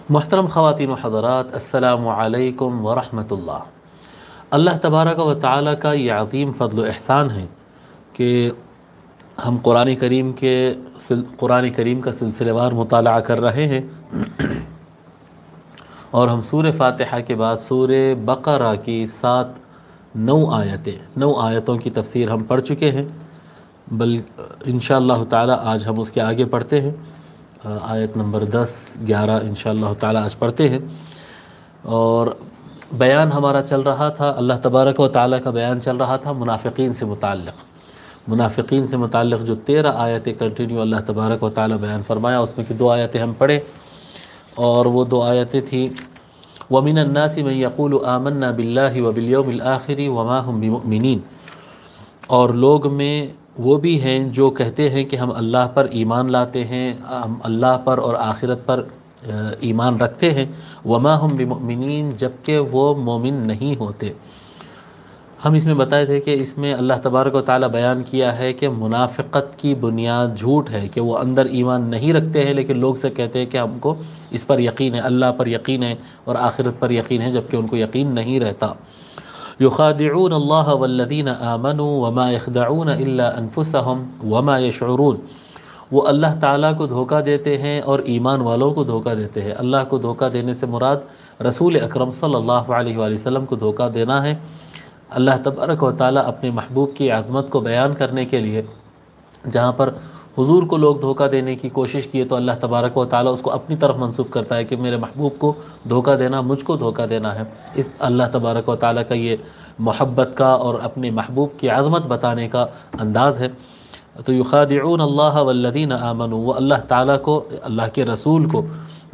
محترم خواتین و حضرات، السلام علیکم ورحمۃ اللہ۔ اللہ تبارک و تعالیٰ کا یہ عظیم فضل و احسان ہے کہ ہم قرآن کریم کا سلسلہ وار مطالعہ کر رہے ہیں، اور ہم سورہ فاتحہ کے بعد سورہ بقرہ کی 9 آیتوں کی تفسیر ہم پڑھ چکے ہیں، انشاءاللہ تعالیٰ آج ہم اس کے آگے پڑھتے ہیں۔ آیت نمبر 10 11 انشاءاللہ تعالیٰ آج پڑھتے ہیں، اور بیان ہمارا چل رہا تھا، اللہ تبارک و تعالیٰ کا بیان چل رہا تھا منافقین سے متعلق جو 13 آیتیں کنٹینیو اللہ تبارک و تعالیٰ بیان فرمایا، اس میں کی 2 آیتیں ہم پڑھیں، اور وہ 2 آیتیں تھیں وَمِنَ النَّاسِ مَن يَقُولُ آمَنَّا بِاللَّهِ وَبِالْيَوْمِ الْآخِرِ وَمَا هُمْ بِمُؤْمِنِينَ، اور لوگ میں وہ بھی ہیں جو کہتے ہیں کہ ہم اللہ پر ایمان لاتے ہیں، ہم اللہ پر اور آخرت پر ایمان رکھتے ہیں، وَمَا هُمْ بِمُؤْمِنِينَ، جبکہ وہ مومن نہیں ہوتے۔ ہم اس میں بتائے تھے کہ اس میں اللہ تبارک و تعالیٰ بیان کیا ہے کہ منافقت کی بنیاد جھوٹ ہے، کہ وہ اندر ایمان نہیں رکھتے ہیں لیکن لوگ سے کہتے ہیں کہ ہم کو اس پر یقین ہے، اللہ پر یقین ہے اور آخرت پر یقین ہے، جبکہ ان کو یقین نہیں رہتا۔ یخادعون اللہ والذین آمنوا وما یخدعون الا انفسهم وما یشعرون، وہ اللہ تعالیٰ کو دھوکہ دیتے ہیں اور ایمان والوں کو دھوکہ دیتے ہیں۔ اللہ کو دھوکہ دینے سے مراد رسول اکرم صلی اللہ علیہ وآلہ وسلم کو دھوکہ دینا ہے۔ اللہ تبارک و تعالیٰ اپنے محبوب کی عظمت کو بیان کرنے کے لیے جہاں پر حضور کو لوگ دھوکہ دینے کی کوشش کیے تو اللہ تبارک و تعالیٰ اس کو اپنی طرف منسوب کرتا ہے کہ میرے محبوب کو دھوکہ دینا مجھ کو دھوکہ دینا ہے۔ اس اللہ تبارک و تعالیٰ کا یہ محبت کا اور اپنے محبوب کی عظمت بتانے کا انداز ہے۔ تو یخادعون اللہ والذین آمنوا، وہ اللہ تعالیٰ کو، اللہ کے رسول کو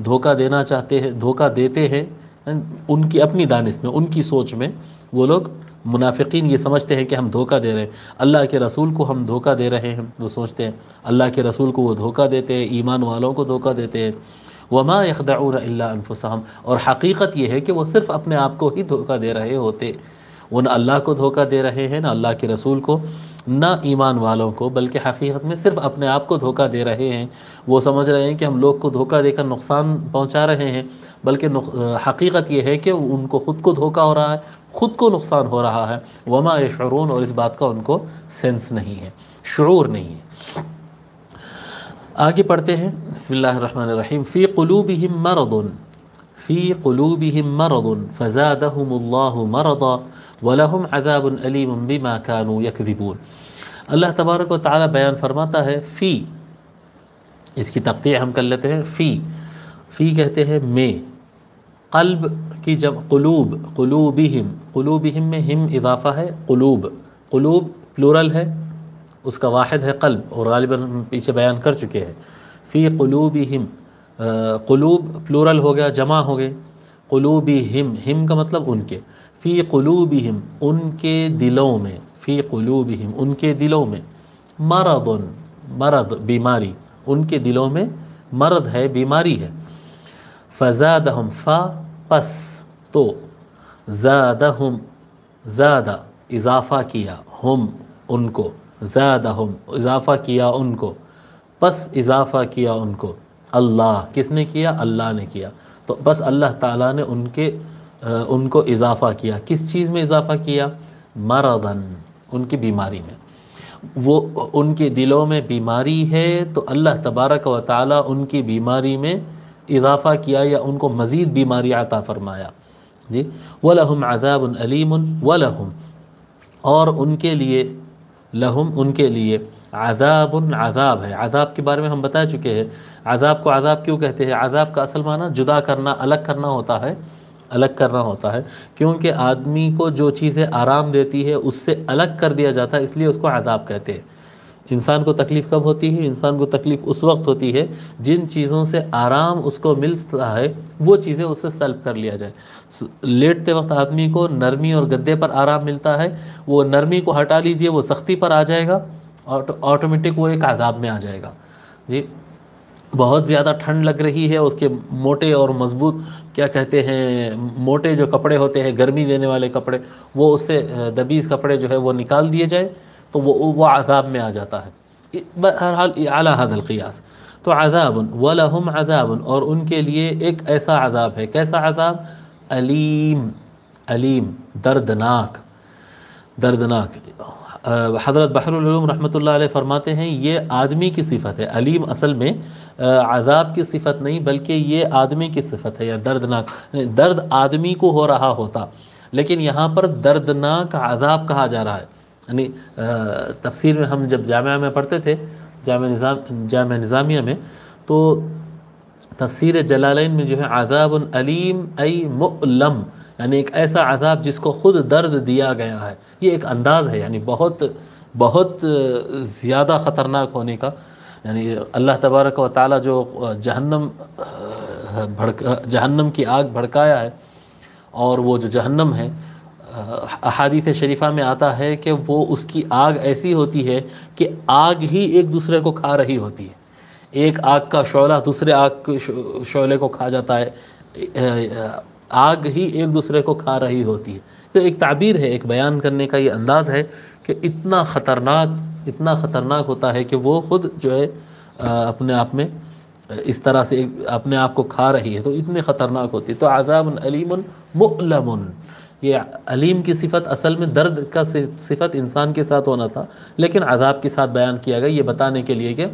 دھوکہ دینا چاہتے ہیں، دھوکہ دیتے ہیں ان کی اپنی دانش میں، ان کی سوچ میں۔ وہ لوگ منافقین یہ سمجھتے ہیں کہ ہم دھوکہ دے رہے ہیں، اللہ کے رسول کو ہم دھوکہ دے رہے ہیں، وہ سوچتے ہیں اللہ کے رسول کو وہ دھوکہ دیتے ہیں، ایمان والوں کو دھوکہ دیتے ہیں۔ وما یخدعون الا انفسهم، اور حقیقت یہ ہے کہ وہ صرف اپنے آپ کو ہی دھوکہ دے رہے ہوتے، وہ نہ اللہ کو دھوکہ دے رہے ہیں، نہ اللہ کے رسول کو، نہ ایمان والوں کو، بلکہ حقیقت میں صرف اپنے آپ کو دھوکہ دے رہے ہیں۔ وہ سمجھ رہے ہیں کہ ہم لوگ کو دھوکہ دے کر نقصان پہنچا رہے ہیں، بلکہ حقیقت یہ ہے کہ ان کو خود کو دھوکہ ہو رہا ہے، خود کو نقصان ہو رہا ہے۔ وما یشعرون، اور اس بات کا ان کو سینس نہیں ہے، شعور نہیں ہے۔ آگے پڑھتے ہیں، بسم اللہ الرحمن الرحیم۔ فی قلوبہم مرض فزادہم اللہ مرضا وَلَهُمْ عَذَابٌ أَلِيمٌ بِمَا كَانُوا يَكْذِبُونَ۔ اللہ تبارک و تعالیٰ بیان فرماتا ہے فی، اس کی تقطیع ہم کر لیتے ہیں، فی کہتے ہیں میں، قلب کی جب قلوبہم میں ہم اضافہ ہے، قلوب پلورل ہے، اس کا واحد ہے قلب، اور غالباً ہم پیچھے بیان کر چکے ہیں۔ فی قلوبہم، قلوب پلورل ہو گیا، جمع ہو گئے، قلوبہم کا مطلب ان کے، فی قلوبہم ان کے دلوں میں، فی قلوبہم ان کے دلوں میں، مرض بیماری، ان کے دلوں میں مرض ہے، بیماری ہے۔ فزادہم، فا پس، تو زادہم زادہ اضافہ کیا، ہم ان کو، زادہم اضافہ کیا ان کو، پس اضافہ کیا ان کو، اللہ کس نے کیا؟ اللہ نے کیا۔ تو بس اللہ تعالیٰ نے ان کو اضافہ کیا، کس چیز میں اضافہ کیا؟ مرضاً، ان کی بیماری میں۔ وہ ان کے دلوں میں بیماری ہے تو اللہ تبارک و تعالیٰ ان کی بیماری میں اضافہ کیا یا ان کو مزید بیماری عطا فرمایا۔ جی، وَلَهُمْ عَذَابٌ أَلِيمٌ، وَلَهُمْ، اور ان کے لیے، لہم ان کے لیے، عذاب، عذاب ہے۔ عذاب کے بارے میں ہم بتا چکے ہیں، عذاب کو عذاب کیوں کہتے ہیں؟ عذاب کا اصل معنی جدا کرنا، الگ کرنا ہوتا ہے، کیونکہ آدمی کو جو چیزیں آرام دیتی ہے اس سے الگ کر دیا جاتا ہے، اس لیے اس کو عذاب کہتے ہیں۔ انسان کو تکلیف کب ہوتی ہے؟ انسان کو تکلیف اس وقت ہوتی ہے جن چیزوں سے آرام اس کو ملتا ہے وہ چیزیں اس سے سلب کر لیا جائے۔ لیٹتے وقت آدمی کو نرمی اور گدے پر آرام ملتا ہے، وہ نرمی کو ہٹا لیجئے، وہ سختی پر آ جائے گا، آٹومیٹک وہ ایک عذاب میں آ جائے گا۔ جی، بہت زیادہ ٹھنڈ لگ رہی ہے، اس کے موٹے اور مضبوط کیا کہتے ہیں، موٹے جو کپڑے ہوتے ہیں گرمی دینے والے کپڑے، وہ اس سے دبیز کپڑے جو ہے وہ نکال دیے جائے تو وہ عذاب میں آ جاتا ہے۔ بہرحال اعلیٰ حد القیاس، تو عذاب وَلَهُمْ عذاب، اور ان کے لیے ایک ایسا عذاب ہے، کیسا عذاب؟ علیم، علیم دردناک، دردناک۔ حضرت بحر العلوم رحمۃ اللہ علیہ فرماتے ہیں یہ آدمی کی صفت ہے، علیم اصل میں عذاب کی صفت نہیں بلکہ یہ آدمی کی صفت ہے، یا دردناک، درد آدمی کو ہو رہا ہوتا، لیکن یہاں پر دردناک عذاب کہا جا رہا ہے۔ یعنی تفسیر میں ہم جب جامعہ میں پڑھتے تھے، جامعہ نظامیہ میں، تو تفسیر جلالین میں جو ہے عذاب علیم ای مؤلم، یعنی ایک ایسا عذاب جس کو خود درد دیا گیا ہے، یہ ایک انداز ہے، یعنی بہت بہت زیادہ خطرناک ہونے کا۔ یعنی اللہ تبارک و تعالی جو جہنم کی آگ بھڑکایا ہے، اور وہ جو جہنم ہے، احادیث شریفہ میں آتا ہے کہ وہ اس کی آگ ایسی ہوتی ہے کہ آگ ہی ایک دوسرے کو کھا رہی ہوتی ہے، ایک آگ کا شعلہ دوسرے آگ کے شعلے کو کھا جاتا ہے، آگ ہی ایک دوسرے کو کھا رہی ہوتی ہے۔ تو ایک تعبیر ہے، ایک بیان کرنے کا یہ انداز ہے کہ اتنا خطرناک ہوتا ہے کہ وہ خود جو ہے اپنے آپ میں اس طرح سے اپنے آپ کو کھا رہی ہے، تو اتنی خطرناک ہوتی ہے۔ تو عذاب علیم مؤلم، یہ علیم کی صفت اصل میں درد کا صفت انسان کے ساتھ ہونا تھا، لیکن عذاب کے ساتھ بیان کیا گیا، یہ بتانے کے لیے کہ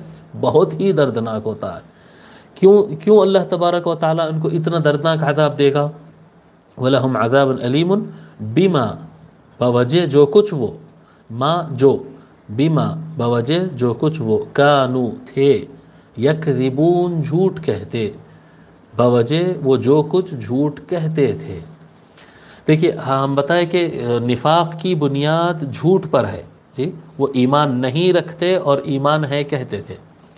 بہت ہی دردناک ہوتا ہے۔ کیوں اللہ تبارک و تعالیٰ ان کو اتنا دردناک عذاب دے گا؟ وَلَهُمْ عَذَابٌ عَلِيمٌ بِمَا، بوجہ جو کچھ وہ، ما جو، بِمَا بوجہ جو کچھ وہ، کانو تھے، یکذبون جھوٹ کہتے، بوجہ وہ جو کچھ جھوٹ کہتے تھے۔ دیکھیے ہم بتائیں کہ نفاق کی بنیاد جھوٹ پر ہے، جی وہ ایمان نہیں رکھتے اور ایمان ہے کہتے تھے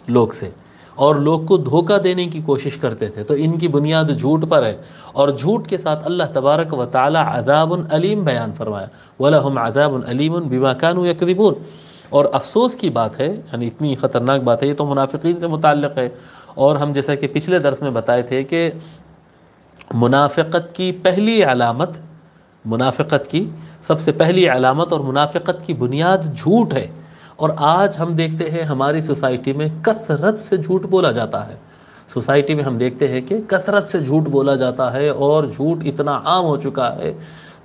لوگ سے، اور لوگ کو دھوکہ دینے کی کوشش کرتے تھے، تو ان کی بنیاد جھوٹ پر ہے، اور جھوٹ کے ساتھ اللہ تبارک و تعالی عذاب علیم بیان فرمایا، وَلَهُمْ عَذَابٌ عَلِيمٌ بِمَا كَانُوا يَكْذِبُونَ۔ اور افسوس کی بات ہے، یعنی اتنی خطرناک بات ہے، یہ تو منافقین سے متعلق ہے، اور ہم جیسا کہ پچھلے درس میں بتائے تھے کہ منافقت کی پہلی علامت، منافقت کی سب سے پہلی علامت اور منافقت کی بنیاد جھوٹ ہے، اور آج ہم دیکھتے ہیں ہماری سوسائٹی میں کثرت سے جھوٹ بولا جاتا ہے، سوسائٹی میں ہم دیکھتے ہیں کہ کثرت سے جھوٹ بولا جاتا ہے، اور جھوٹ اتنا عام ہو چکا ہے،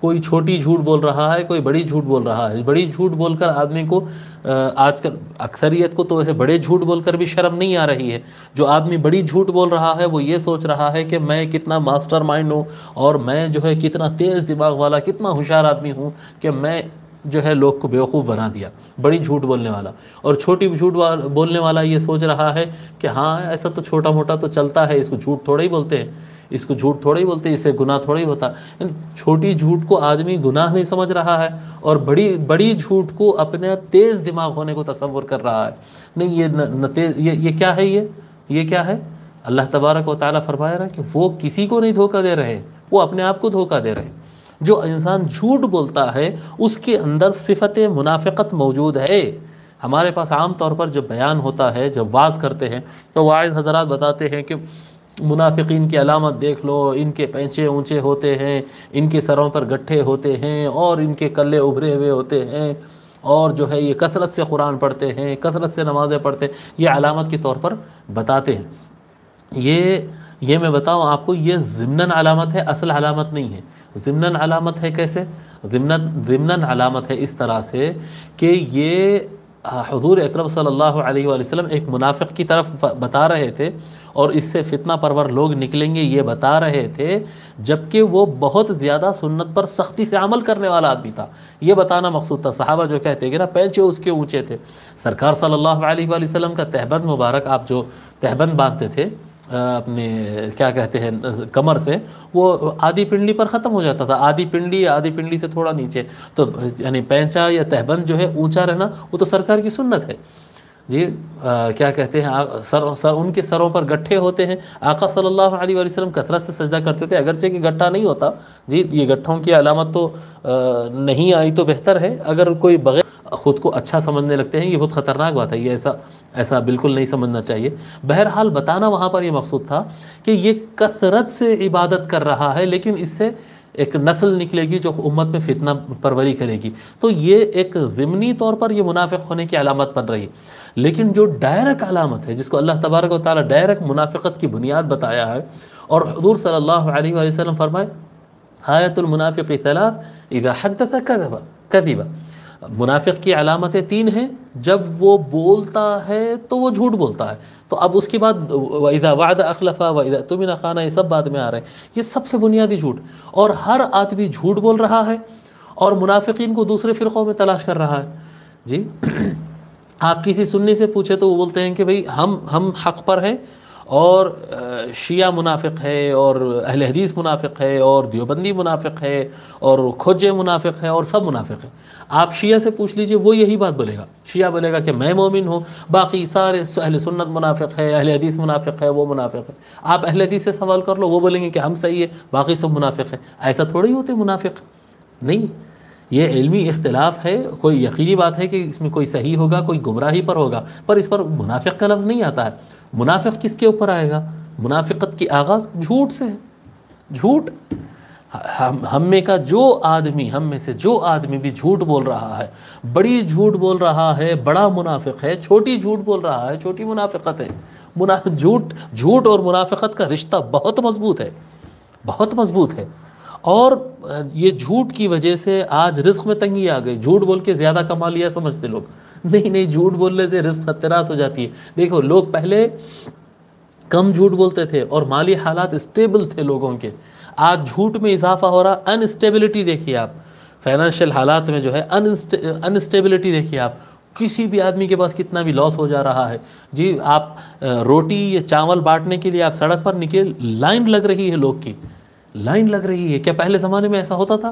کوئی چھوٹی جھوٹ بول رہا ہے، کوئی بڑی جھوٹ بول رہا ہے، بڑی جھوٹ بول کر آدمی کو آج کل اکثریت کو تو ایسے بڑے جھوٹ بول کر بھی شرم نہیں آ رہی ہے، جو آدمی بڑی جھوٹ بول رہا ہے وہ یہ سوچ رہا ہے کہ میں کتنا ماسٹر مائنڈ ہوں، اور میں جو ہے کتنا تیز دماغ والا، کتنا ہوشیار آدمی ہوں کہ میں جو ہے لوگ کو بیوقوف بنا دیا، بڑی جھوٹ بولنے والا۔ اور چھوٹی جھوٹ بولنے والا یہ سوچ رہا ہے کہ ہاں ایسا تو چھوٹا موٹا تو چلتا ہے، اس کو جھوٹ تھوڑا ہی بولتے ہیں، اس کو جھوٹ تھوڑا ہی بولتے ہیں، اس سے گناہ تھوڑا ہی ہوتا، یعنی چھوٹی جھوٹ کو آدمی گناہ نہیں سمجھ رہا ہے، اور بڑی جھوٹ کو اپنے تیز دماغ ہونے کو تصور کر رہا ہے۔ نہیں، یہ کیا ہے، یہ کیا ہے؟ اللہ تبارک و تعالیٰ فرمایا رہا کہ وہ کسی کو نہیں دھوکہ دے رہے، وہ اپنے آپ کو دھوکہ دے رہے۔ جو انسان جھوٹ بولتا ہے اس کے اندر صفت منافقت موجود ہے۔ ہمارے پاس عام طور پر جب بیان ہوتا ہے، جب واعظ کرتے ہیں تو واعظ حضرات بتاتے ہیں کہ منافقین کی علامت دیکھ لو، ان کے پینچے اونچے ہوتے ہیں، ان کے سروں پر گٹھے ہوتے ہیں، اور ان کے کلے ابھرے ہوئے ہوتے ہیں، اور جو ہے یہ کثرت سے قرآن پڑھتے ہیں، کثرت سے نمازیں پڑھتے ہیں، یہ علامت کے طور پر بتاتے ہیں۔ یہ میں بتاؤں آپ کو، یہ ضمناً علامت ہے، اصل علامت نہیں ہے۔ ضمناً علامت ہے کیسے؟ ضمناً علامت ہے اس طرح سے کہ یہ حضور اکرم صلی اللہ علیہ وآلہ وسلم ایک منافق کی طرف بتا رہے تھے، اور اس سے فتنہ پرور لوگ نکلیں گے یہ بتا رہے تھے، جبکہ وہ بہت زیادہ سنت پر سختی سے عمل کرنے والا آدمی تھا، یہ بتانا مقصود تھا۔ صحابہ جو کہتے کہ نا پینچے اس کے اونچے تھے، سرکار صلی اللہ علیہ وآلہ وسلم کا تہبند مبارک، آپ جو تہبند باندھتے تھے اپنے کیا کہتے ہیں کمر سے، وہ آدھی پنڈلی پر ختم ہو جاتا تھا، آدھی پنڈلی سے تھوڑا نیچے، تو یعنی پینچا یا تہبند جو ہے اونچا رہنا وہ تو سرکار کی سنت ہے جی۔ کیا کہتے ہیں ان کے سروں پر گٹھے ہوتے ہیں، آقا صلی اللہ علیہ وآلہ وسلم کثرت سے سجدہ کرتے تھے، اگرچہ کہ گٹھا نہیں ہوتا جی، یہ گٹھوں کی علامت تو نہیں آئی تو بہتر ہے، اگر کوئی بغیر خود کو اچھا سمجھنے لگتے ہیں یہ بہت خطرناک بات ہے، یہ ایسا بالکل نہیں سمجھنا چاہیے۔ بہرحال بتانا وہاں پر یہ مقصود تھا کہ یہ کثرت سے عبادت کر رہا ہے، لیکن اس سے ایک نسل نکلے گی جو امت میں فتنہ پروری کرے گی. تو یہ ایک ضمنی طور پر یہ منافق ہونے کی علامت بن رہی ہے. لیکن جو ڈائریکٹ علامت ہے جس کو اللہ تبارک و تعالیٰ ڈائریکٹ منافقت کی بنیاد بتایا ہے، اور حضور صلی اللہ علیہ وآلہ وسلم فرمائے آیت المنافق ثلاث اذا حدث کذب. منافق کی علامتیں 3 ہیں، جب وہ بولتا ہے تو وہ جھوٹ بولتا ہے. تو اب اس کے بعد وَإِذَا وَعَدَ أَخْلَفَ وَإِذَا اؤْتُمِنَ خَانَ، یہ سب بعد میں آ رہے ہیں. یہ سب سے بنیادی جھوٹ، اور ہر آدمی جھوٹ بول رہا ہے اور منافقین کو دوسرے فرقوں میں تلاش کر رہا ہے. جی آپ کسی سنی سے پوچھے تو وہ بولتے ہیں کہ بھئی ہم حق پر ہیں، اور شیعہ منافق ہے، اور اہل حدیث منافق ہے، اور دیوبندی منافق ہے، اور کھوجے منافق ہے، اور سب منافق ہیں. آپ شیعہ سے پوچھ لیجئے، وہ یہی بات بولے گا. شیعہ بولے گا کہ میں مومن ہوں، باقی سارے اہل سنت منافق ہے، اہل حدیث منافق ہے، وہ منافق ہے. آپ اہل حدیث سے سوال کر لو، وہ بولیں گے کہ ہم صحیح ہے، باقی سب منافق ہے. ایسا تھوڑی ہوتے منافق نہیں. یہ علمی اختلاف ہے، کوئی یقینی بات ہے کہ اس میں کوئی صحیح ہوگا، کوئی گمراہی پر ہوگا، پر اس پر منافق کا لفظ نہیں آتا ہے. منافق کس کے اوپر آئے گا؟ منافقت کی آغاز جھوٹ سے ہے. جھوٹ ہم میں سے جو آدمی بھی جھوٹ بول رہا ہے، بڑی جھوٹ بول رہا ہے، بڑا منافق ہے. چھوٹی جھوٹ بول رہا ہے، چھوٹی منافقت ہے. جھوٹ اور منافقت کا رشتہ بہت مضبوط ہے، بہت مضبوط ہے. اور یہ جھوٹ کی وجہ سے آج رزق میں تنگی آ گئی. جھوٹ بول کے زیادہ کما لیا سمجھتے لوگ. نہیں، جھوٹ بولنے سے رزق ستراس ہو جاتی ہے. دیکھو لوگ پہلے کم جھوٹ بولتے تھے اور مالی حالات اسٹیبل تھے لوگوں کے. آج جھوٹ میں اضافہ ہو رہا. انسٹیبلٹی دیکھیے آپ، فائنینشیل حالات میں جو ہے انسٹیبلٹی دیکھیے آپ. کسی بھی آدمی کے پاس کتنا بھی لاس ہو جا رہا ہے. جی آپ روٹی یا چاول بانٹنے کے لیے آپ سڑک پر نکل، لائن لگ رہی ہے، لوگ کی لائن لگ رہی ہے. کیا پہلے زمانے میں ایسا ہوتا تھا؟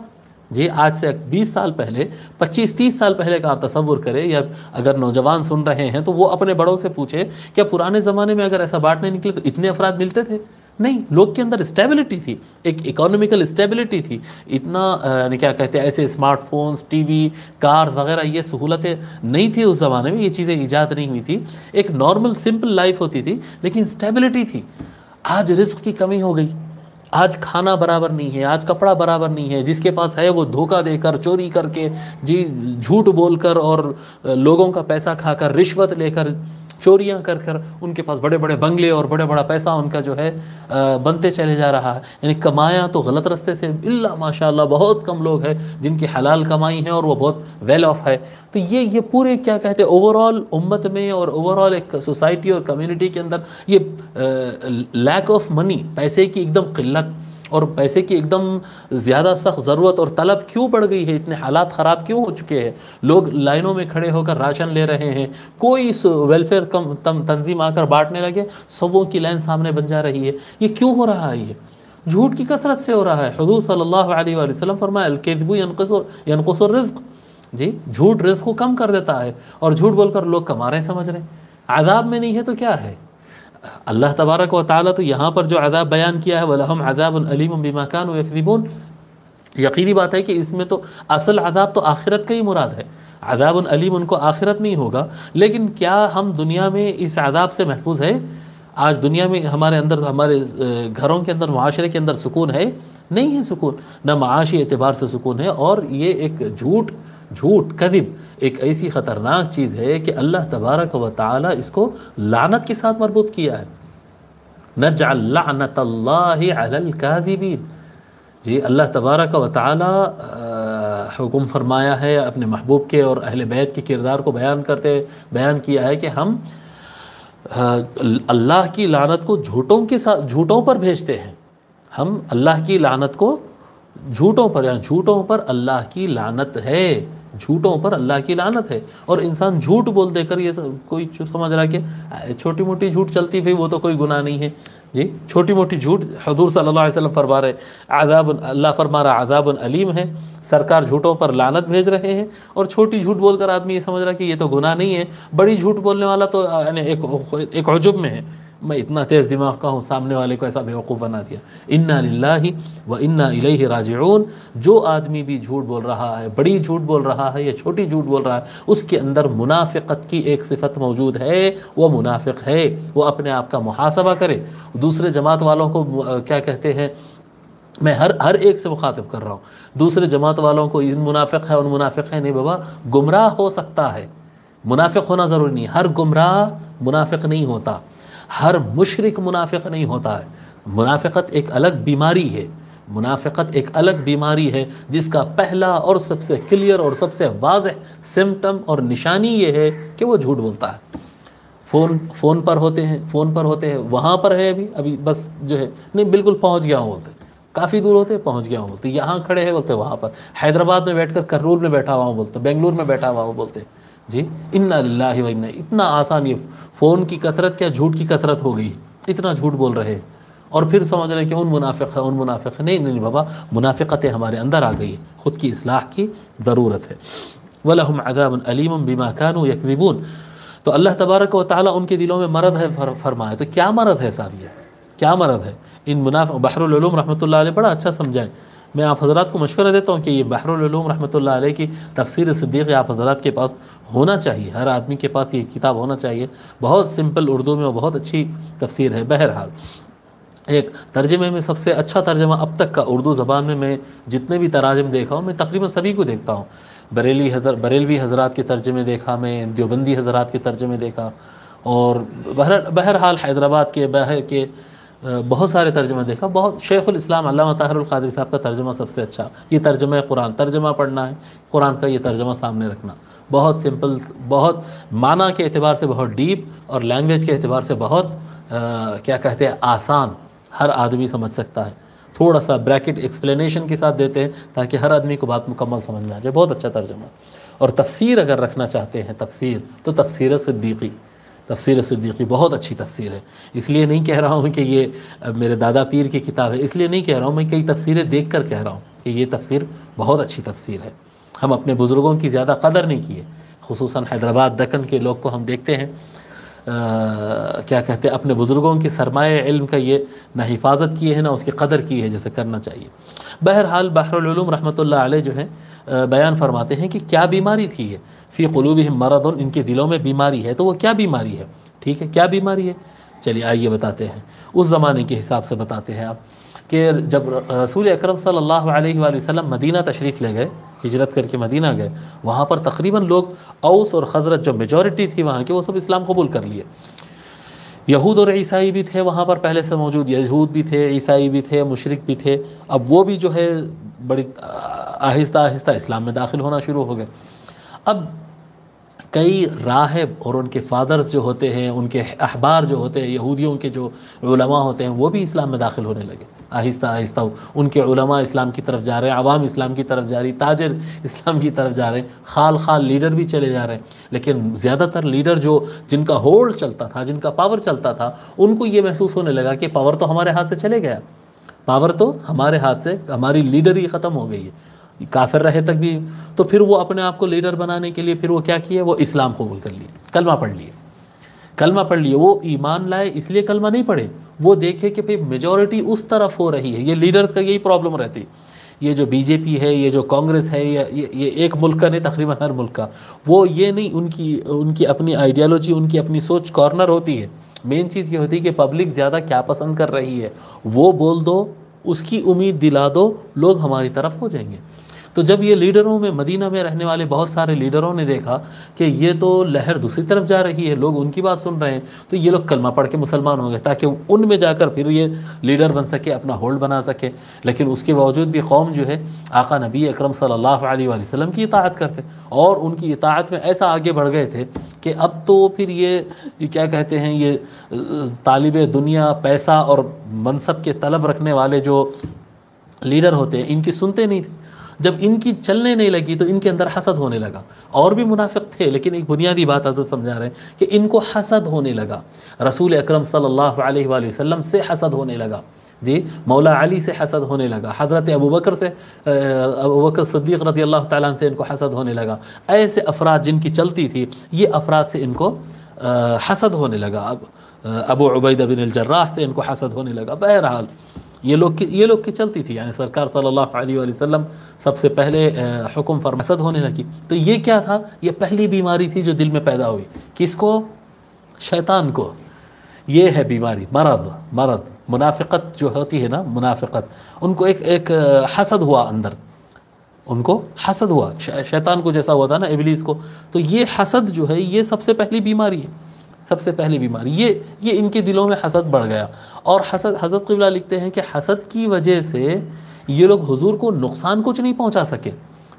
جی آج سے 20 سال پہلے، 25-30 سال پہلے کا آپ تصور کریں، یا اگر نوجوان سن رہے ہیں تو وہ اپنے بڑوں سے پوچھے کیا پرانے زمانے میں اگر ایسا بانٹنے نکلے تو اتنے افراد ملتے تھے؟ نہیں. لوگ کے اندر اسٹیبلٹی تھی، ایک اکانومیکل اسٹیبلٹی تھی. اتنا یعنی کیا کہتے ہیں، ایسے smart phones, T V, cars وغیرہ یہ سہولتیں نہیں تھی اس زمانے میں. یہ چیزیں ایجاد نہیں ہوئی تھی. ایک نارمل سمپل لائف ہوتی تھی، لیکن اسٹیبلٹی تھی. آج رزق کی کمی ہو گئی. آج کھانا برابر نہیں ہے، آج کپڑا برابر نہیں ہے. جس کے پاس ہے وہ دھوکہ دے کر، چوری کر کے، جی جھوٹ بول کر، اور لوگوں کا پیسہ کھا کر، رشوت لے کر، چوریاں کر کر، ان کے پاس بڑے بڑے بنگلے اور بڑا پیسہ ان کا جو ہے بنتے چلے جا رہا ہے. یعنی کمایا تو غلط رستے سے. الا ماشاء اللہ بہت کم لوگ ہیں جن کی حلال کمائی ہے اور وہ بہت ویل آف ہے. تو یہ پورے کیا کہتے ہیں اوور آل امت میں اور اوور آل ایک سوسائٹی اور کمیونٹی کے اندر یہ لیک آف منی، پیسے کی ایک دم قلت اور پیسے کی ایک دم زیادہ سخت ضرورت اور طلب کیوں بڑھ گئی ہے؟ اتنے حالات خراب کیوں ہو چکے ہیں؟ لوگ لائنوں میں کھڑے ہو کر راشن لے رہے ہیں. کوئی ویلفیئر تنظیم آ کر بانٹنے لگے، سبوں کی لائن سامنے بن جا رہی ہے. یہ کیوں ہو رہا ہے؟ یہ جھوٹ کی کثرت سے ہو رہا ہے. حضور صلی اللہ علیہ وآلہ وسلم فرمایا الکذب ینقص الرزق. جی جھوٹ رزق کو کم کر دیتا ہے، اور جھوٹ بول کر لوگ کما رہے سمجھ رہے ہیں. عذاب میں نہیں ہے تو کیا ہے؟ اللہ تبارک و تعالیٰ تو یہاں پر جو عذاب بیان کیا ہے وَلَهُمْ عَذَابٌ أَلِيمٌ بِمَا كَانُوا يَكْذِبُونَ، یقینی بات ہے کہ اس میں تو اصل عذاب تو آخرت کا ہی مراد ہے. عذاب علیم ان کو آخرت میں ہی ہوگا. لیکن کیا ہم دنیا میں اس عذاب سے محفوظ ہیں؟ آج دنیا میں ہمارے اندر، ہمارے گھروں کے اندر، معاشرے کے اندر سکون ہے؟ نہیں ہے سکون. نہ معاشی اعتبار سے سکون ہے. اور یہ ایک جھوٹ کذب ایک ایسی خطرناک چیز ہے کہ اللہ تبارک و تعالی اس کو لعنت کے ساتھ مربوط کیا ہے. نجعل لعنت اللہ علی الکاذبین. جی اللہ تبارک و تعالی حکم فرمایا ہے اپنے محبوب کے اور اہل بیت کے کردار کو بیان کیا ہے کہ ہم اللہ کی لعنت کو جھوٹوں پر بھیجتے ہیں. ہم اللہ کی لعنت کو جھوٹوں پر، یعنی جھوٹوں پر اللہ کی لعنت ہے. جھوٹوں پر اللہ کی لعنت ہے. اور انسان جھوٹ بول دے کر یہ کوئی سمجھ رہا کہ چھوٹی موٹی جھوٹ چلتی بھئی وہ تو کوئی گناہ نہیں ہے. جی چھوٹی موٹی جھوٹ حضور صلی اللہ علیہ وسلم فرما رہے اللہ فرما رہا عذاب علیم ہے. سرکار جھوٹوں پر لعنت بھیج رہے ہیں، اور چھوٹی جھوٹ بول کر آدمی یہ سمجھ رہا کہ یہ تو گناہ نہیں ہے. بڑی جھوٹ بولنے والا تو یعنی ایک عجب میں ہے، میں اتنا تیز دماغ کا ہوں، سامنے والے کو ایسا بیوقوف بنا دیا. انا للہ و انا الیہ راجعون. جو آدمی بھی جھوٹ بول رہا ہے، بڑی جھوٹ بول رہا ہے یا چھوٹی جھوٹ بول رہا ہے، اس کے اندر منافقت کی ایک صفت موجود ہے. وہ منافق ہے. وہ اپنے آپ کا محاسبہ کرے. دوسرے جماعت والوں کو کیا کہتے ہیں میں ہر ایک سے مخاطب کر رہا ہوں. دوسرے جماعت والوں کو ان منافق ہے ان منافق ہے، نہیں بابا، گمراہ ہو سکتا ہے، منافق ہونا ضروری نہیں. ہر گمراہ منافق نہیں ہوتا، ہر مشرک منافق نہیں ہوتا ہے. منافقت ایک الگ بیماری ہے، منافقت ایک الگ بیماری ہے جس کا پہلا اور سب سے کلیئر اور سب سے واضح سمٹم اور نشانی یہ ہے کہ وہ جھوٹ بولتا ہے. فون پر ہوتے ہیں وہاں پر ہے ابھی بس جو ہے نہیں بالکل پہنچ گیا ہوں بولتے، کافی دور ہوتے پہنچ گیا ہوں بولتے، یہاں کھڑے ہیں بولتے وہاں پر، حیدرآباد میں بیٹھ کر کرنول میں بیٹھا ہوا ہوں بولتے، بنگلور میں بیٹھا ہوا ہوں بولتے. جی انا للہ و انا، اتنا آسان، یہ فون کی کثرت کیا جھوٹ کی کثرت ہو گئی، اتنا جھوٹ بول رہے ہیں اور پھر سمجھ رہے ہیں کہ ان منافق ہے. نہیں بابا، منافقتیں ہمارے اندر آ گئی، خود کی اصلاح کی ضرورت ہے. وَلَهُمْ عَذَابٌ أَلِيمٌ بِمَا كَانُوا يَكْذِبُونَ. تو اللہ تبارک و تعالیٰ ان کے دلوں میں مرض ہے فرمایا. تو کیا مرض ہے صاحب، یہ کیا مرض ہے؟ ان بحر العلوم رحمۃ اللہ علیہ بڑا اچھا سمجھائیں. میں آپ حضرات کو مشورہ دیتا ہوں کہ یہ بحر العلوم رحمۃ اللہ علیہ کی تفسیر صدیق آپ حضرات کے پاس ہونا چاہیے، ہر آدمی کے پاس یہ کتاب ہونا چاہیے. بہت سمپل اردو میں اور بہت اچھی تفسیر ہے. بہرحال ایک ترجمے میں سب سے اچھا ترجمہ اب تک کا اردو زبان میں جتنے بھی تراجم دیکھا ہوں، میں تقریباً سبھی کو دیکھتا ہوں. بریلوی حضرات کے ترجمے دیکھا، میں دیوبندی حضرات کے ترجمے دیکھا، اور بہرحال حیدرآباد کے بہت سارے ترجمے دیکھا. بہت شیخ الاسلام علامہ طاہر القادری صاحب کا ترجمہ سب سے اچھا. یہ ترجمہ قرآن، ترجمہ پڑھنا ہے قرآن کا، یہ ترجمہ سامنے رکھنا، بہت سمپل، بہت معنی کے اعتبار سے بہت ڈیپ اور لینگویج کے اعتبار سے بہت کیا کہتے ہیں آسان، ہر آدمی سمجھ سکتا ہے. تھوڑا سا بریکٹ ایکسپلینیشن کے ساتھ دیتے ہیں تاکہ ہر آدمی کو بات مکمل سمجھ میں آ جائے. بہت اچھا ترجمہ. اور تفسیر اگر رکھنا چاہتے ہیں تفسیر، تو تفسیر صدیقی بہت اچھی تفسیر ہے. اس لیے نہیں کہہ رہا ہوں کہ یہ میرے دادا پیر کی کتاب ہے، اس لیے نہیں کہہ رہا ہوں، میں کئی تفسیریں دیکھ کر کہہ رہا ہوں کہ یہ تفسیر بہت اچھی تفسیر ہے. ہم اپنے بزرگوں کی زیادہ قدر نہیں کیے، خصوصاً حیدرآباد دکن کے لوگ کو ہم دیکھتے ہیں کیا کہتے ہیں، اپنے بزرگوں کے سرمایہ علم کا یہ نہ حفاظت کی ہے نہ اس کی قدر کی ہے جیسے کرنا چاہیے. بہرحال بحر العلوم رحمۃ اللہ علیہ جو ہے بیان فرماتے ہیں کہ کیا بیماری تھی یہ، فی قلوبہم مرض، ان کے دلوں میں بیماری ہے. تو وہ کیا بیماری ہے؟ ٹھیک ہے، کیا بیماری ہے؟ چلیے آئیے بتاتے ہیں. اس زمانے کے حساب سے بتاتے ہیں آپ کہ جب رسول اکرم صلی اللہ علیہ وآلہ وسلم مدینہ تشریف لے گئے، ہجرت کر کے مدینہ گئے، وہاں پر تقریباً لوگ اوس اور خزرج جو میجورٹی تھی وہاں کے، وہ سب اسلام قبول کر لیے. یہود اور عیسائی بھی تھے وہاں پر پہلے سے موجود، یہود بھی تھے، عیسائی بھی تھے، مشرک بھی تھے. اب وہ بھی جو ہے بڑی آہستہ آہستہ اسلام میں داخل ہونا شروع ہو گئے. اب کئی راہب اور ان کے فادرز جو ہوتے ہیں، ان کے احبار جو ہوتے ہیں، یہودیوں کے جو علماء ہوتے ہیں، وہ بھی اسلام میں داخل ہونے لگے. آہستہ آہستہ ان کے علماء اسلام کی طرف جا رہے ہیں، عوام اسلام کی طرف جا رہی، تاجر اسلام کی طرف جا رہے ہیں، خال لیڈر بھی چلے جا رہے ہیں. لیکن زیادہ تر لیڈر جن کا ہولڈ چلتا تھا، جن کا پاور چلتا تھا، ان کو یہ محسوس ہونے لگا کہ پاور تو ہمارے ہاتھ سے چلے گیا، پاور تو ہمارے ہاتھ سے، ہماری لیڈر ہی ختم ہو گئی ہے. کافر رہے تک بھی، تو پھر وہ اپنے آپ کو لیڈر بنانے کے لیے پھر وہ کیا کیے، وہ اسلام قبول کر لیے، کلمہ پڑھ لیے. وہ ایمان لائے اس لیے کلمہ نہیں پڑھے، وہ دیکھے کہ پھر میجورٹی اس طرف ہو رہی ہے. یہ لیڈرز کا یہی پرابلم رہتی، یہ جو بی جے پی ہے، یہ جو کانگریس ہے، یہ ایک ملک کا نہیں، تقریباً ہر ملک کا، وہ یہ نہیں، ان کی اپنی آئیڈیالوجی، ان کی اپنی سوچ کارنر ہوتی ہے. مین چیز یہ ہوتی ہے کہ پبلک زیادہ کیا پسند کر رہی ہے، وہ بول دو، اس کی امید دلا دو، لوگ ہماری طرف ہو جائیں گے. تو جب یہ لیڈروں میں، مدینہ میں رہنے والے بہت سارے لیڈروں نے دیکھا کہ یہ تو لہر دوسری طرف جا رہی ہے، لوگ ان کی بات سن رہے ہیں، تو یہ لوگ کلمہ پڑھ کے مسلمان ہو گئے تاکہ ان میں جا کر پھر یہ لیڈر بن سکے، اپنا ہولڈ بنا سکے. لیکن اس کے باوجود بھی قوم جو ہے آقا نبی اکرم صلی اللہ علیہ وآلہ وسلم کی اطاعت کرتے، اور ان کی اطاعت میں ایسا آگے بڑھ گئے تھے کہ اب تو پھر یہ کیا کہتے ہیں، یہ طالب دنیا، پیسہ اور منصب کے طلب رکھنے والے جو لیڈر ہوتے ہیں، ان کی سنتے نہیں تھے. جب ان کی چلنے نہیں لگی تو ان کے اندر حسد ہونے لگا. اور بھی منافق تھے، لیکن ایک بنیادی بات حضرت سمجھا رہے ہیں کہ ان کو حسد ہونے لگا، رسول اکرم صلی اللہ علیہ وآلہ وسلم سے حسد ہونے لگا، جی مولا علی سے حسد ہونے لگا، حضرت ابوبکر صدیق رضی اللہ تعالیٰ عنہ سے ان کو حسد ہونے لگا. ایسے افراد جن کی چلتی تھی، یہ افراد سے ان کو حسد ہونے لگا. ابو عبیدہ بن الجراح سے ان کو حسد ہونے لگا. بہرحال یہ لوگ کی چلتی تھی، یعنی سرکار صلی اللہ علیہ وآلہ وسلم سب سے پہلے حکم فرما، حسد ہونے لگی. تو یہ کیا تھا؟ یہ پہلی بیماری تھی جو دل میں پیدا ہوئی. کس کو؟ شیطان کو. یہ ہے بیماری، مرض. منافقت جو ہوتی ہے نا، منافقت، ان کو ایک حسد ہوا اندر، ان کو حسد ہوا، شیطان کو جیسا ہوا تھا نا ابلیس کو، تو یہ حسد جو ہے یہ سب سے پہلی بیماری ہے، سب سے پہلی بیماری یہ ان کے دلوں میں حسد بڑھ گیا۔ اور حسد، حضرت قبلہ لکھتے ہیں کہ حسد کی وجہ سے یہ لوگ حضور کو نقصان کچھ نہیں پہنچا سکے،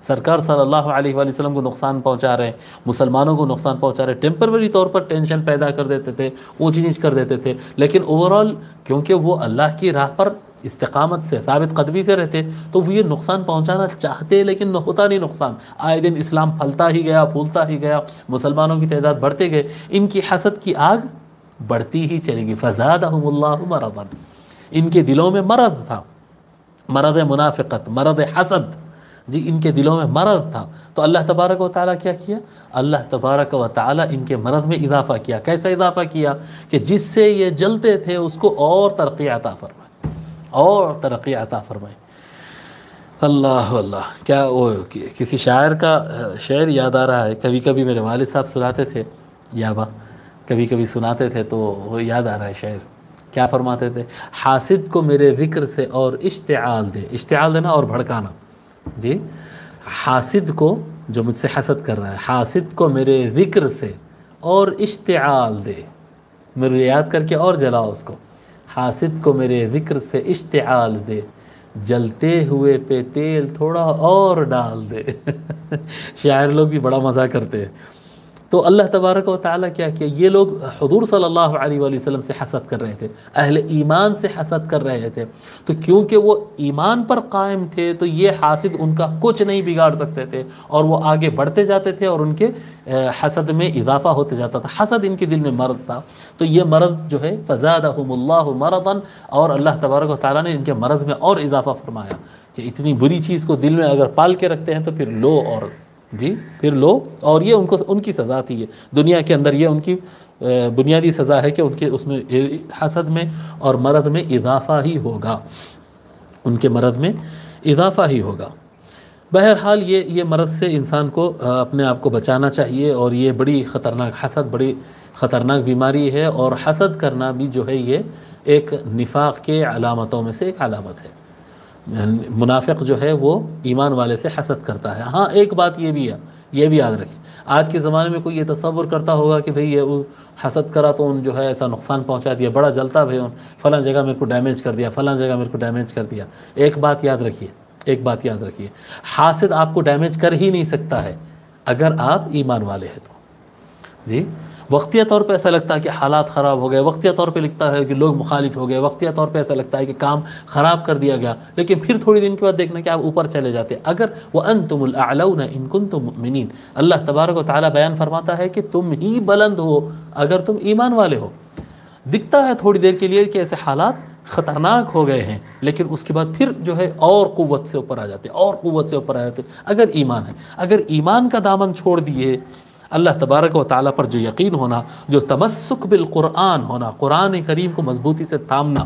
سرکار صلی اللہ علیہ وآلہ وسلم کو نقصان پہنچا رہے ہیں، مسلمانوں کو نقصان پہنچا رہے ہیں، ٹیمپروری طور پر ٹینشن پیدا کر دیتے تھے، اونچ نیچ کر دیتے تھے، لیکن اوورال کیونکہ وہ اللہ کی راہ پر استقامت سے، ثابت قدمی سے رہتے، تو وہ یہ نقصان پہنچانا چاہتے لیکن ہوتا نہیں نقصان، آئے دن اسلام پھلتا ہی گیا، پھولتا ہی گیا، مسلمانوں کی تعداد بڑھتے گئے، ان کی حسد کی آگ بڑھتی ہی چلے گی۔ فزادہم اللہ مرضا، ان کے دلوں میں مرض تھا، مرض منافقت، مرض حسد، جی ان کے دلوں میں مرض تھا، تو اللہ تبارک و تعالیٰ کیا کیا؟ اللہ تبارک و تعالیٰ ان کے مرض میں اضافہ کیا۔ کیسا اضافہ کیا؟ کہ جس سے یہ جلتے تھے اس کو اور ترقی عطا فرمائے، اور ترقی عطا فرمائے۔ اللہ اللہ، کیا وہ کسی شاعر کا شعر یاد آ رہا ہے، کبھی کبھی میرے والد صاحب سناتے تھے، یابا کبھی کبھی سناتے تھے تو وہ یاد آ رہا ہے شعر، کیا فرماتے تھے؟ حاسد کو میرے ذکر سے اور اشتعال دے، اشتعال دینا اور بھڑکانا، جی حاسد کو جو مجھ سے حسد کر رہا ہے، حاسد کو میرے ذکر سے اور اشتعال دے، میرے یاد کر کے اور جلاؤ اس کو، حاسد کو میرے ذکر سے اشتعال دے، جلتے ہوئے پہ تیل تھوڑا اور ڈال دے۔ شاعر لوگ بھی بڑا مزہ کرتے ہیں۔ تو اللہ تبارک و تعالیٰ کیا کیا، یہ لوگ حضور صلی اللہ علیہ وآلہ وسلم سے حسد کر رہے تھے، اہل ایمان سے حسد کر رہے تھے، تو کیونکہ وہ ایمان پر قائم تھے تو یہ حاسد ان کا کچھ نہیں بگاڑ سکتے تھے، اور وہ آگے بڑھتے جاتے تھے اور ان کے حسد میں اضافہ ہوتے جاتا تھا۔ حسد ان کے دل میں مرض تھا، تو یہ مرض جو ہے فزادہم اللہ مرضا، اور اللہ تبارک و تعالیٰ نے ان کے مرض میں اور اضافہ فرمایا کہ اتنی بری چیز کو دل میں اگر پال کے رکھتے ہیں تو پھر لو، اور جی پھر لو، اور یہ ان کی سزا تھی، یہ دنیا کے اندر یہ ان کی بنیادی سزا ہے کہ ان کے اس میں حسد میں اور مرض میں اضافہ ہی ہوگا، ان کے مرض میں اضافہ ہی ہوگا۔ بہرحال یہ مرض سے انسان کو اپنے آپ کو بچانا چاہیے، اور یہ بڑی خطرناک، حسد بڑی خطرناک بیماری ہے، اور حسد کرنا بھی جو ہے یہ ایک نفاق کے علامتوں میں سے ایک علامت ہے۔ منافق جو ہے وہ ایمان والے سے حسد کرتا ہے۔ ہاں ایک بات یہ بھی ہے، یہ بھی یاد رکھیں، آج کے زمانے میں کوئی یہ تصور کرتا ہوگا کہ بھئی یہ حسد کرا تو ان جو ہے ایسا نقصان پہنچا دیا، بڑا جلتا بھئی فلاں جگہ میرے کو ڈیمیج کر دیا، فلاں جگہ میرے کو ڈیمیج کر دیا۔ ایک بات یاد رکھیے، ایک بات یاد رکھیے، حاسد آپ کو ڈیمیج کر ہی نہیں سکتا ہے اگر آپ ایمان والے ہیں تو، جی وقتیہ طور پہ ایسا لگتا ہے کہ حالات خراب ہو گئے، وقتیہ طور پہ لگتا ہے کہ لوگ مخالف ہو گئے، وقتیہ طور پہ ایسا لگتا ہے کہ کام خراب کر دیا گیا، لیکن پھر تھوڑی دن کے بعد دیکھنا کہ آپ اوپر چلے جاتے۔ اگر وَأَنْتُمُ الْأَعْلَوْنَ إِن كُنْتُم مُؤْمِنِينَ، اللہ تبارک و تعالیٰ بیان فرماتا ہے کہ تم ہی بلند ہو اگر تم ایمان والے ہو۔ دکھتا ہے تھوڑی دیر کے لیے کہ ایسے حالات خطرناک ہو گئے ہیں، لیکن اس کے بعد پھر جو ہے اور قوت سے اوپر آ جاتے، اور قوت سے اوپر آ جاتے اگر ایمان ہے۔ اگر ایمان کا دامن چھوڑ دیے، اللہ تبارک و تعالیٰ پر جو یقین ہونا، جو تمسک بالقرآن ہونا، قرآن کریم کو مضبوطی سے تھامنا،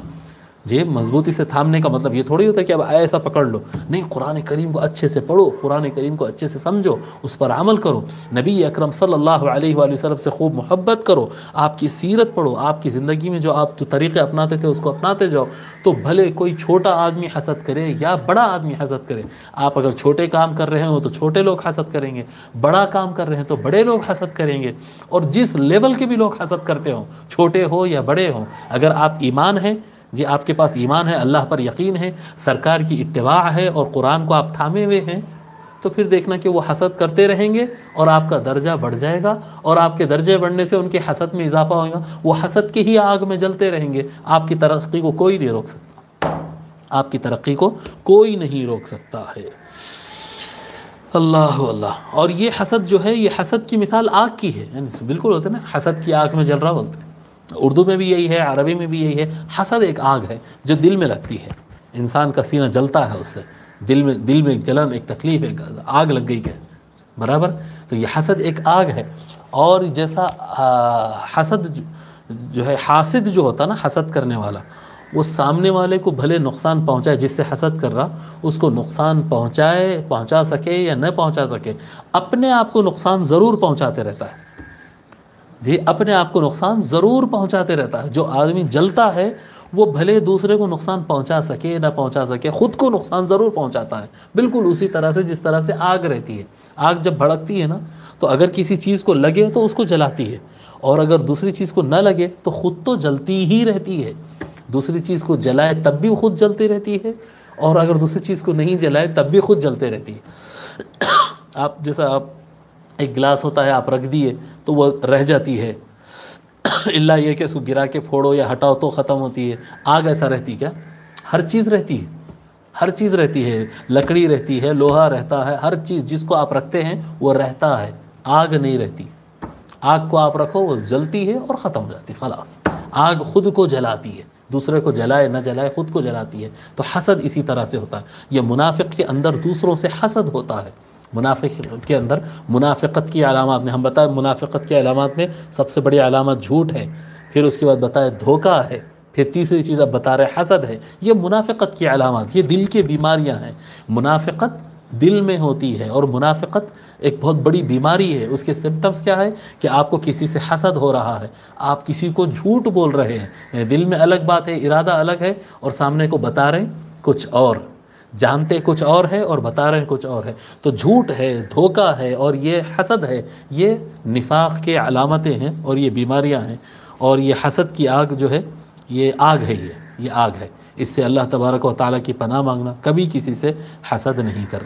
جی مضبوطی سے تھامنے کا مطلب یہ تھوڑی ہوتا ہے کہ اب ایسا پکڑ لو، نہیں، قرآن کریم کو اچھے سے پڑھو، قرآن کریم کو اچھے سے سمجھو، اس پر عمل کرو، نبی اکرم صلی اللہ علیہ وآلہ وسلم سے خوب محبت کرو، آپ کی سیرت پڑھو، آپ کی زندگی میں جو آپ جو طریقے اپناتے تھے اس کو اپناتے جاؤ، تو بھلے کوئی چھوٹا آدمی حسد کرے یا بڑا آدمی حسد کرے، آپ اگر چھوٹے کام کر رہے ہو تو چھوٹے لوگ حسد کریں گے، بڑا کام کر رہے ہیں تو بڑے لوگ حسد کریں گے، اور جس لیول کے بھی لوگ حسد کرتے ہوں، چھوٹے ہو یا بڑے ہوں، اگر آپ ایمان ہیں، جی آپ کے پاس ایمان ہے، اللہ پر یقین ہے، سرکار کی اتباع ہے، اور قرآن کو آپ تھامے ہوئے ہیں، تو پھر دیکھنا کہ وہ حسد کرتے رہیں گے اور آپ کا درجہ بڑھ جائے گا، اور آپ کے درجے بڑھنے سے ان کے حسد میں اضافہ ہوگا، وہ حسد کی ہی آگ میں جلتے رہیں گے، آپ کی ترقی کو کوئی نہیں روک سکتا، آپ کی ترقی کو کوئی نہیں روک سکتا ہے۔ اللہ اللہ۔ اور یہ حسد جو ہے، یہ حسد کی مثال آگ کی ہے، یعنی بالکل ہوتا ہے نا، حسد کی آگ میں جل رہا بولتے ہیں، اردو میں بھی یہی ہے، عربی میں بھی یہی ہے۔ حسد ایک آگ ہے جو دل میں لگتی ہے، انسان کا سینہ جلتا ہے اس سے، دل میں ایک جلن، ایک تکلیف، ایک آگ لگ گئی کہ برابر، تو یہ حسد ایک آگ ہے۔ اور جیسا حسد جو ہے، حاسد جو ہوتا نا، حسد کرنے والا، وہ سامنے والے کو بھلے نقصان پہنچائے، جس سے حسد کر رہا اس کو نقصان پہنچا سکے یا نہ پہنچا سکے، اپنے آپ کو نقصان ضرور پہنچاتے رہتا ہے، جی اپنے آپ کو نقصان ضرور پہنچاتے رہتا ہے۔ جو آدمی جلتا ہے وہ بھلے دوسرے کو نقصان پہنچا سکے نہ پہنچا سکے، خود کو نقصان ضرور پہنچاتا ہے، بالکل اسی طرح سے جس طرح سے آگ رہتی ہے۔ آگ جب بھڑکتی ہے نا تو اگر کسی چیز کو لگے تو اس کو جلاتی ہے، اور اگر دوسری چیز کو نہ لگے تو خود تو جلتی ہی رہتی ہے۔ دوسری چیز کو جلائے تب بھی خود جلتی رہتی ہے، اور اگر دوسری چیز کو نہیں جلائے تب بھی خود جلتے رہتی ہے۔ آپ ایک گلاس ہوتا ہے، آپ رکھ دیے تو وہ رہ جاتی ہے، اللہ یہ کہ اس کو گرا کے پھوڑو یا ہٹاؤ تو ختم ہوتی ہے۔ آگ ایسا رہتی کیا؟ ہر چیز رہتی ہے، ہر چیز رہتی ہے، لکڑی رہتی ہے، لوہا رہتا ہے، ہر چیز جس کو آپ رکھتے ہیں وہ رہتا ہے، آگ نہیں رہتی۔ آگ کو آپ رکھو وہ جلتی ہے اور ختم ہو جاتی ہے، خلاص۔ آگ خود کو جلاتی ہے، دوسرے کو جلائے نہ جلائے خود کو جلاتی ہے۔ تو حسد اسی طرح سے ہوتا ہے۔ یہ منافق کے اندر دوسروں سے حسد ہوتا ہے۔ منافق کے اندر منافقت کی علامات میں ہم بتائیں، منافقت کی علامات میں سب سے بڑی علامت جھوٹ ہے، پھر اس کے بعد بتائے دھوکہ ہے، پھر تیسری چیز اب بتا رہے حسد ہے۔ یہ منافقت کی علامات، یہ دل کی بیماریاں ہیں۔ منافقت دل میں ہوتی ہے، اور منافقت ایک بہت بڑی بیماری ہے۔ اس کے سمپٹمز کیا ہے کہ آپ کو کسی سے حسد ہو رہا ہے، آپ کسی کو جھوٹ بول رہے ہیں، دل میں الگ بات ہے، ارادہ الگ ہے، اور سامنے کو بتا رہے ہیں کچھ اور، جانتے کچھ اور ہے اور بتا رہے ہیں کچھ اور ہے۔ تو جھوٹ ہے، دھوکہ ہے، اور یہ حسد ہے، یہ نفاق کے علامتیں ہیں اور یہ بیماریاں ہیں۔ اور یہ حسد کی آگ جو ہے، یہ آگ ہے، یہ آگ ہے۔ اس سے اللہ تبارک و تعالیٰ کی پناہ مانگنا، کبھی کسی سے حسد نہیں کرنا۔